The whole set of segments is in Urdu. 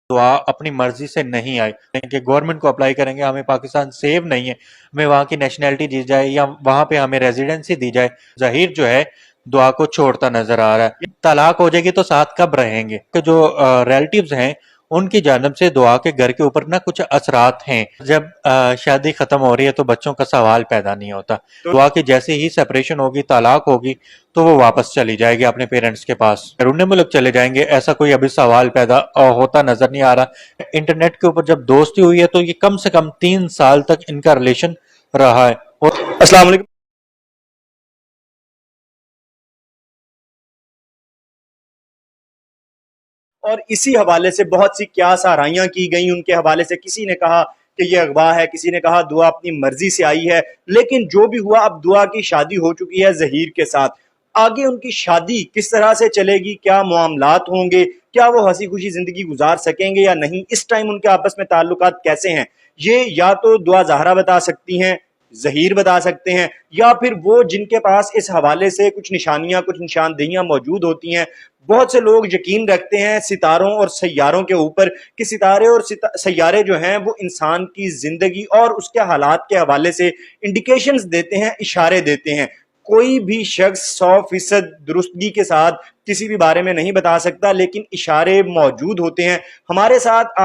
دعا اپنی مرضی سے نہیں آئی کہ گورنمنٹ کو اپلائی کریں گے ہمیں پاکستان سیو نہیں ہے، ہمیں وہاں کی نیشنلٹی دی جائے یا وہاں پہ ہمیں ریزیڈنسی دی جائے، ظہیر جو ہے دعا کو چھوڑتا نظر آ رہا ہے۔ طلاق ہو جائے گی تو ساتھ کب رہیں گے؟ کہ جو ریلیٹیوز ہیں ان کی جانب سے دعا کے گھر کے اوپر نہ کچھ اثرات ہیں۔ جب شادی ختم ہو رہی ہے تو بچوں کا سوال پیدا نہیں ہوتا، دعا کی جیسے ہی سپریشن ہوگی، طلاق ہوگی تو وہ واپس چلی جائے گی اپنے پیرنٹس کے پاس، بیرون ملک چلے جائیں گے، ایسا کوئی ابھی سوال پیدا ہوتا نظر نہیں آ رہا۔ انٹرنیٹ کے اوپر جب دوستی ہوئی ہے تو یہ کم سے کم 3 سال تک ان کا ریلیشن رہا ہے۔ السلام علیکم۔ اور اسی حوالے سے بہت سی قیاس آرائیاں کی گئیں ان کے حوالے سے، کسی نے کہا کہ یہ اغوا ہے، کسی نے کہا دعا اپنی مرضی سے آئی ہے، لیکن جو بھی ہوا اب دعا کی شادی ہو چکی ہے ظہیر کے ساتھ۔ آگے ان کی شادی کس طرح سے چلے گی، کیا معاملات ہوں گے، کیا وہ ہنسی خوشی زندگی گزار سکیں گے یا نہیں، اس ٹائم ان کے آپس میں تعلقات کیسے ہیں، یہ یا تو دعا زہرا بتا سکتی ہیں، ظہیر بتا سکتے ہیں، یا پھر وہ جن کے پاس اس حوالے سے کچھ نشانیاں، کچھ نشاندہیاں موجود ہوتی ہیں۔ بہت سے لوگ یقین رکھتے ہیں ستاروں اور سیاروں کے اوپر کہ ستارے اور سیارے جو ہیں وہ انسان کی زندگی اور اس کے حالات کے حوالے سے انڈیکیشنز دیتے ہیں، اشارے دیتے ہیں۔ کوئی بھی شخص 100% درستگی کے ساتھ کسی بھی بارے میں نہیں بتا سکتا، لیکن اشارے موجود ہوتے ہیں۔ ہمارے ساتھ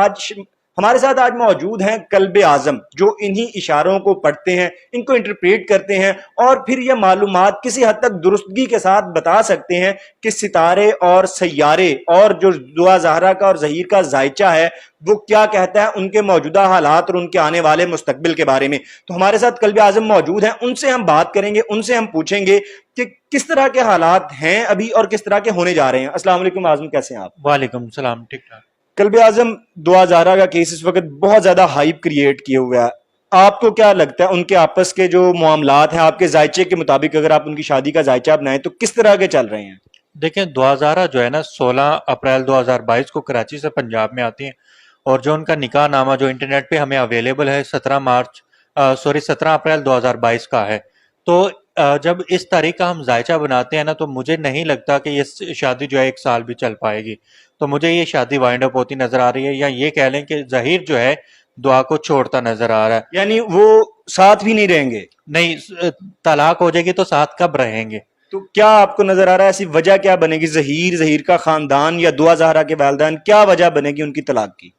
آج موجود ہیں کلب اعظم، جو انہی اشاروں کو پڑھتے ہیں، ان کو انٹرپریٹ کرتے ہیں اور پھر یہ معلومات کسی حد تک درستگی کے ساتھ بتا سکتے ہیں کہ ستارے اور سیارے اور جو دعا زہرا کا اور ظہیر کا ذائچہ ہے وہ کیا کہتا ہے ان کے موجودہ حالات اور ان کے آنے والے مستقبل کے بارے میں۔ تو ہمارے ساتھ کلب اعظم موجود ہیں، ان سے ہم بات کریں گے، ان سے ہم پوچھیں گے کہ کس طرح کے حالات ہیں ابھی اور کس طرح کے ہونے جا رہے ہیں۔ السلام علیکم اعظم، کیسے ہیں آپ؟ وعلیکم السلام، ٹھیک ٹھاک۔ کلب اعظم، دعا زہرا کا کیس اس وقت بہت زیادہ ہائپ کریٹ کیے ہوا ہے، آپ کو کیا لگتا ہے ان کے آپس کے جو معاملات ہیں آپ کے ذائچے کے مطابق، اگر آپ ان کی شادی کا ذائچہ بنائیں تو کس طرح کے چل رہے ہیں؟ دیکھیں، دعا زہرا جو ہے نا 16 اپریل 2022 کو کراچی سے پنجاب میں آتی ہیں، اور جو ان کا نکاح نامہ جو انٹرنیٹ پہ ہمیں اویلیبل ہے 17 اپریل 2022 کا ہے۔ تو جب اس تاریخ کا ہم ذائچہ بناتے ہیں نا تو مجھے نہیں لگتا کہ یہ شادی جو ہے 1 سال بھی چل پائے گی، تو مجھے یہ شادی وائنڈ اپ ہوتی نظر آ رہی ہے، یا یہ کہہ لیں کہ ظہیر جو ہے دعا کو چھوڑتا نظر آ رہا ہے۔ یعنی وہ ساتھ بھی نہیں رہیں گے؟ نہیں، طلاق ہو جائے گی تو ساتھ کب رہیں گے؟ تو کیا آپ کو نظر آ رہا ہے ایسی وجہ کیا بنے گی، ظہیر کا خاندان یا دعا زہرا کے والدین، کیا وجہ بنے گی ان کی طلاق کی؟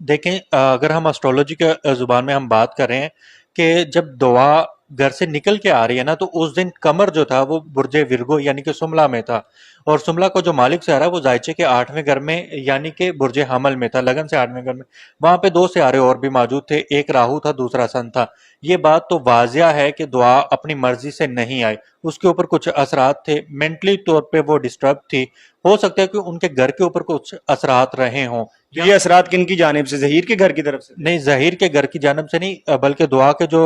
دیکھیں، اگر ہم اسٹرولوجی کے زبان میں ہم بات کر رہے ہیں کہ جب دعا گھر سے نکل کے آ رہی ہے نا تو اس دن قمر جو تھا وہ برج ورگو یعنی کہ سملا میں تھا، اور سملا کو جو مالک ستارہ ہے وہ ذائچے کے 8ویں گھر میں یعنی کہ برج حمل میں تھا، لگن سے 8ویں گھر میں۔ وہاں پہ 2 ستارے اور بھی موجود تھے، ایک راہو تھا، دوسرا سن تھا۔ یہ بات تو واضح ہے کہ دعا اپنی مرضی سے نہیں آئی، اس کے اوپر کچھ اثرات تھے، مینٹلی طور پہ وہ ڈسٹرب تھی، ہو سکتا ہے کہ ان کے گھر کے اوپر کچھ اثرات رہے ہوں۔ یہ اثرات کن کی جانب سے، ظہیر کے گھر کی طرف سے؟ نہیں، ظہیر کے گھر کی جانب سے نہیں، بلکہ دعا کے جو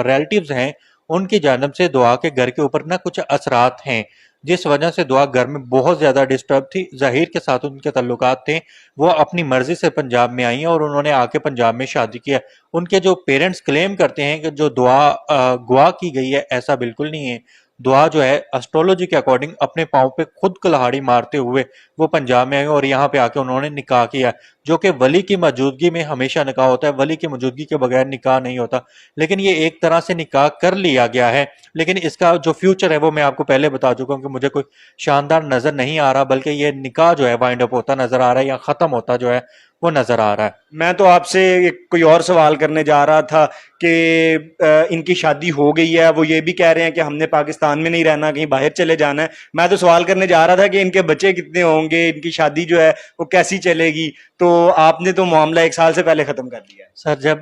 ریلیٹیوز ہیں ان کی جانب سے دعا کے گھر کے اوپر نہ کچھ اثرات ہیں، جس وجہ سے دعا گھر میں بہت زیادہ ڈسٹرب تھی۔ ظہیر کے ساتھ ان کے تعلقات تھے، وہ اپنی مرضی سے پنجاب میں آئی ہیں اور انہوں نے آ کے پنجاب میں شادی کیا۔ ان کے جو پیرنٹس کلیم کرتے ہیں کہ جو دعا گوا کی گئی ہے، ایسا بالکل نہیں ہے۔ دعا جو ہے اسٹرولوجی کے اکارڈنگ اپنے پاؤں پہ خود کلہاڑی مارتے ہوئے وہ پنجاب میں آئے اور یہاں پہ آ کے انہوں نے نکاح کیا، جو کہ ولی کی موجودگی میں ہمیشہ نکاح ہوتا ہے، ولی کی موجودگی کے بغیر نکاح نہیں ہوتا، لیکن یہ ایک طرح سے نکاح کر لیا گیا ہے۔ لیکن اس کا جو فیوچر ہے وہ میں آپ کو پہلے بتا چکا ہوں کہ مجھے کوئی شاندار نظر نہیں آ رہا، بلکہ یہ نکاح جو ہے وائنڈ اپ ہوتا نظر آ رہا ہے یا ختم ہوتا جو ہے وہ نظر آ رہا ہے۔ میں تو آپ سے کوئی اور سوال کرنے جا رہا تھا کہ ان کی شادی ہو گئی ہے، وہ یہ بھی کہہ رہے ہیں کہ ہم نے پاکستان میں نہیں رہنا، کہیں باہر چلے جانا ہے۔ میں تو سوال کرنے جا رہا تھا کہ ان کے بچے کتنے ہوں گے، ان کی شادی جو ہے وہ کیسی چلے گی، تو آپ نے تو معاملہ 1 سال سے پہلے ختم کر دیا ہے۔ سر، جب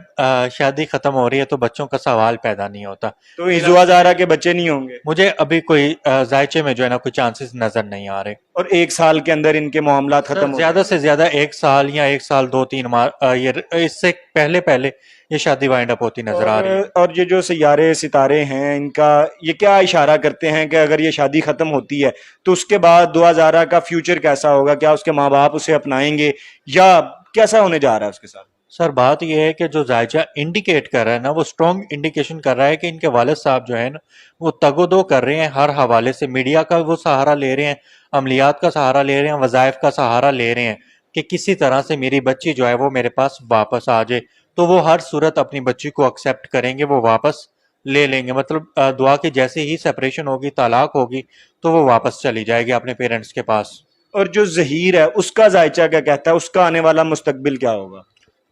شادی ختم ہو رہی ہے تو بچوں کا سوال پیدا نہیں ہوتا، تو اس دعا زہرا کے بچے نہیں ہوں گے؟ مجھے ابھی کوئی ذائچے میں جو ہے نا کوئی چانسز نظر نہیں آ رہے۔ اور 1 سال کے اندر ان کے معاملات ختم ہو زیادہ سے زیادہ 1 سال یا 1 سال 2-3 ماہ، اس سے پہلے یہ شادی وائنڈ اپ ہوتی نظر آ رہی ہے۔ اور یہ جو سیارے ستارے ہیں ان کا یہ کیا اشارہ کرتے ہیں کہ اگر یہ شادی ختم ہوتی ہے تو اس کے بعد دعا زہرا کا فیوچر کیسا ہوگا، کیا اس کے ماں باپ اسے اپنائیں گے یا کیسا ہونے جا رہا ہے اس کے ساتھ؟ سر، بات یہ ہے کہ جو ذائچہ انڈیکیٹ کر رہا ہے نا وہ اسٹرانگ انڈیکیشن کر رہا ہے کہ ان کے والد صاحب جو ہے نا وہ تگ و دو کر رہے ہیں ہر حوالے سے، میڈیا کا وہ سہارا لے رہے ہیں، عملیات کا سہارا لے رہے ہیں، وظائف کا سہارا لے رہے ہیں، کہ کسی طرح سے میری بچی جو ہے وہ میرے پاس واپس آ جائے، تو وہ ہر صورت اپنی بچی کو ایکسیپٹ کریں گے، وہ واپس لے لیں گے. مطلب دعا کی جیسے ہی سپریشن ہوگی، طلاق ہوگی، تو وہ واپس چلی جائے گی اپنے پیرنٹس کے پاس. اور جو ظہیر ہے اس کا ذائچہ کیا کہتا ہے، اس کا آنے والا مستقبل کیا ہوگا؟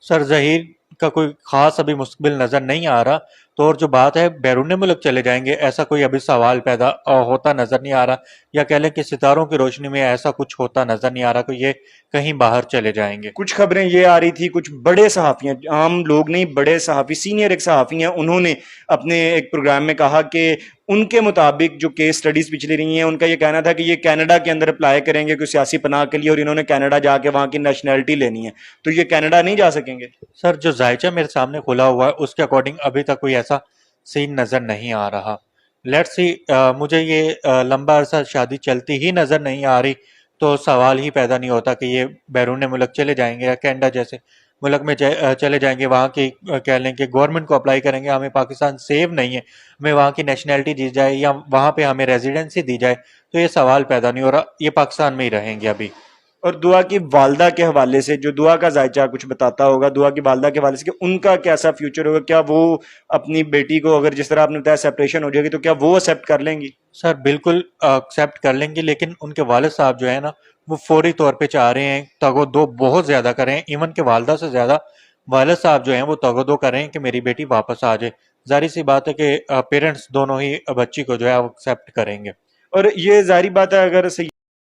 سر ظہیر کا کوئی خاص ابھی مستقبل نظر نہیں آ رہا، تو اور جو بات ہے بیرون ملک چلے جائیں گے، ایسا کوئی ابھی سوال پیدا ہوتا نظر نہیں آ رہا، یا کہہ لیں کہ ستاروں کی روشنی میں ایسا کچھ ہوتا نظر نہیں آ رہا کہ یہ کہیں باہر چلے جائیں گے. کچھ خبریں یہ آ رہی تھی، کچھ بڑے صحافی ہیں، عام لوگ نہیں، بڑے صحافی، سینئر ایک صحافی ہیں، انہوں نے اپنے ایک پروگرام میں کہا کہ ان کے مطابق جو کیس سٹڈیز پچھلی رہی ہیں، ان کا یہ کہنا تھا کہ یہ کینیڈا کے اندر اپلائی کریں گے کوئی سیاسی پناہ کے لیے، اور انہوں نے کینیڈا جا کے وہاں کی نیشنلٹی لینی ہے، تو یہ کینیڈا نہیں جا سکیں گے؟ سر جو ذائچہ میرے سامنے کھلا ہوا ہے اس کے اکارڈنگ ابھی تک کوئی ایسا سین نظر نہیں آ رہا. لیٹس سی، مجھے یہ لمبا عرصہ شادی چلتی ہی نظر نہیں آ رہی، تو سوال ہی پیدا نہیں ہوتا کہ یہ بیرون ملک چلے جائیں گے یا کینیڈا جیسے ملک میں چلے جائیں گے، وہاں کی کہہ لیں کہ گورنمنٹ کو اپلائی کریں گے، ہمیں پاکستان سیو نہیں ہے، ہمیں وہاں کی نیشنلٹی دی جائے یا وہاں پہ ہمیں ریزیڈنسی دی جائے، تو یہ سوال پیدا نہیں ہو رہا، یہ پاکستان میں ہی رہیں گے ابھی. اور دعا کی والدہ کے حوالے سے، جو دعا کا ذائچہ کچھ بتاتا ہوگا دعا کی والدہ کے حوالے سے، کہ ان کا کیسا فیوچر ہوگا؟ کیا وہ اپنی بیٹی کو، اگر جس طرح آپ نے بتایا سیپریشن ہو جائے گی، تو کیا وہ ایکسیپٹ کر لیں گی؟ سر بالکل ایکسیپٹ کر لیں گے، لیکن ان کے والد صاحب جو ہے نا وہ فوری طور پہ چاہ رہے ہیں تگ و دو بہت زیادہ کریں، ایون کہ والدہ سے زیادہ والد صاحب جو ہیں وہ تگ و دو کر رہے ہیں کہ میری بیٹی واپس آ جائے. ظاہر سی بات ہے کہ پیرنٹس دونوں ہی بچی کو جو ہے وہ ایکسیپٹ کریں گے. اور یہ ظاہری بات ہے، اگر